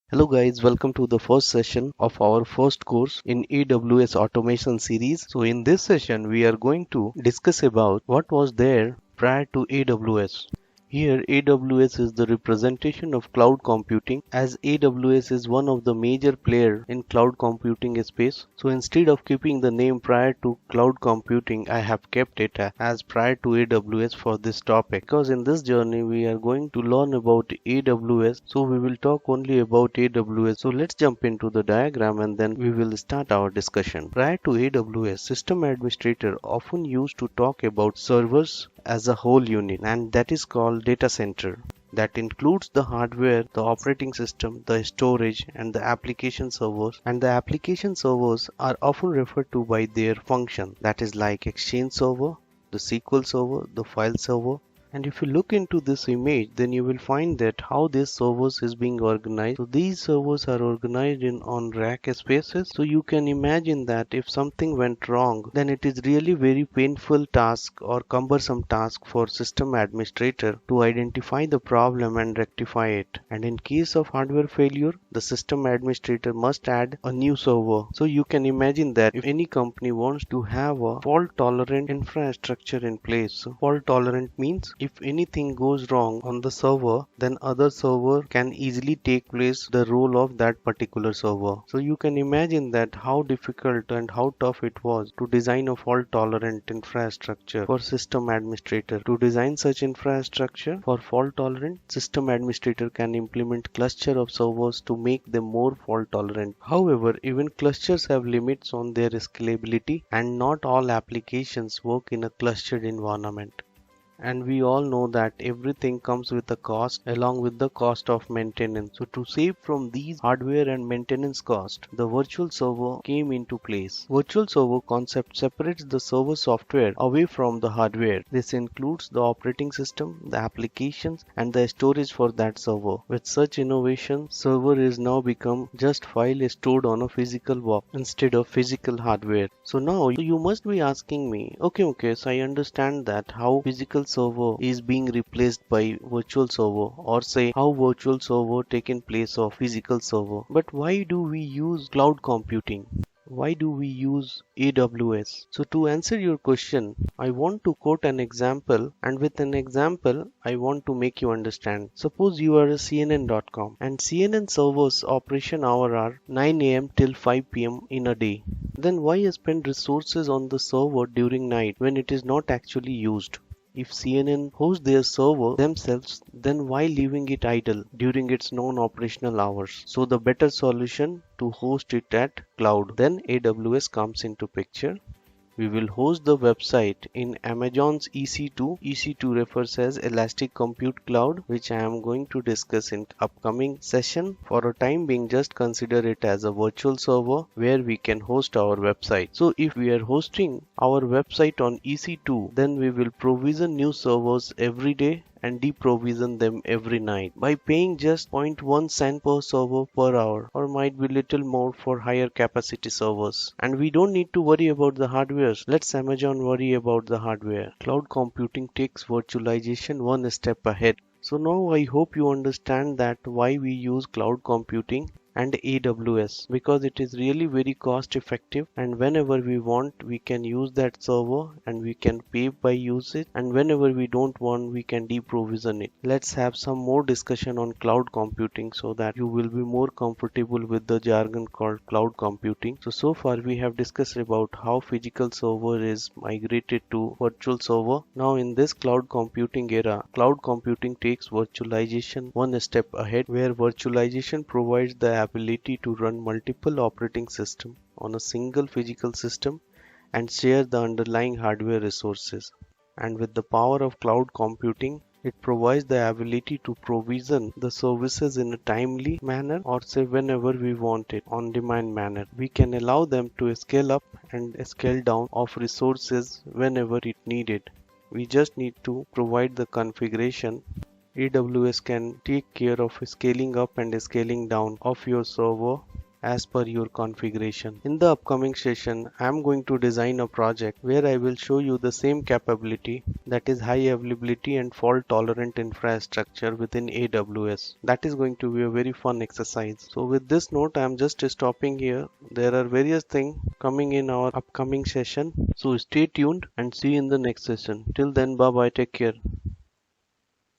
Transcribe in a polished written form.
Hello guys, welcome to the first session of our first course in AWS automation series. So in this session we are going to discuss about what was there prior to AWS. Here AWS is the representation of cloud computing, as AWS is one of the major players in cloud computing space. So instead of keeping the name prior to cloud computing, I have kept it as prior to AWS for this topic, because in this journey we are going to learn about AWS, so we will talk only about AWS. So let's jump into the diagram and then we will start our discussion. Prior to AWS, system administrator often used to talk about servers as a whole unit, and that is called data center. That includes the hardware, the operating system, the storage, and the application servers. And the application servers are often referred to by their function, that is like Exchange server, the SQL server, the file server. And if you look into this image, then you will find that how this servers is being organized. So these servers are organized on rack spaces. So you can imagine that if something went wrong, then it is really very painful task or cumbersome task for system administrator to identify the problem and rectify it. And in case of hardware failure, the system administrator must add a new server. So you can imagine that if any company wants to have a fault tolerant infrastructure in place, fault tolerant means if anything goes wrong on the server, then other server can easily take place the role of that particular server. So you can imagine that how difficult and how tough it was to design a fault tolerant infrastructure for system administrator. To design such infrastructure for fault tolerant, system administrator can implement cluster of servers to make them more fault tolerant. However, even clusters have limits on their scalability, and not all applications work in a clustered environment. And we all know that everything comes with a cost along with the cost of maintenance. So to save from these hardware and maintenance cost, the virtual server came into place. Virtual server concept separates the server software away from the hardware. This includes the operating system, the applications, and the storage for that server. With such innovation, server is now become just file stored on a physical box instead of physical hardware. So now you must be asking me, okay, so I understand that how physical server is being replaced by virtual server, or say how virtual server taken place of physical server. But why do we use cloud computing? Why do we use AWS? So to answer your question, I want to quote an example, and with an example, I want to make you understand. Suppose you are a CNN.com and CNN servers operation hour are 9 a.m. till 5 p.m. in a day. Then why spend resources on the server during night when it is not actually used? If CNN hosts their server themselves, then why leaving it idle during its non-operational hours? So the better solution to host it at cloud. Then AWS comes into picture. We will host the website in Amazon's EC2. EC2 refers as Elastic Compute Cloud, which I am going to discuss in upcoming session. For a time being, just consider it as a virtual server where we can host our website. So if we are hosting our website on EC2, then we will provision new servers every day and deprovision them every night by paying just 0.1 cent per server per hour, or might be little more for higher capacity servers. And we don't need to worry about the hardware. Let's Amazon worry about the hardware. Cloud computing takes virtualization one step ahead. So now I hope you understand that why we use cloud computing and AWS, because it is really very cost effective, and whenever we want we can use that server and we can pay by usage, and whenever we don't want we can deprovision it. Let's have some more discussion on cloud computing so that you will be more comfortable with the jargon called cloud computing. So far we have discussed about how physical server is migrated to virtual server. Now in this cloud computing era, cloud computing takes virtualization one step ahead, where virtualization provides the ability to run multiple operating systems on a single physical system and share the underlying hardware resources. And with the power of cloud computing, it provides the ability to provision the services in a timely manner, or say whenever we want it, on demand manner. We can allow them to scale up and scale down of resources whenever it needed. We just need to provide the configuration. AWS can take care of scaling up and scaling down of your server as per your configuration. In the upcoming session, I am going to design a project where I will show you the same capability, that is high availability and fault tolerant infrastructure within AWS. That is going to be a very fun exercise. So with this note, I am just stopping here. There are various things coming in our upcoming session. So stay tuned and see you in the next session. Till then, bye bye, take care.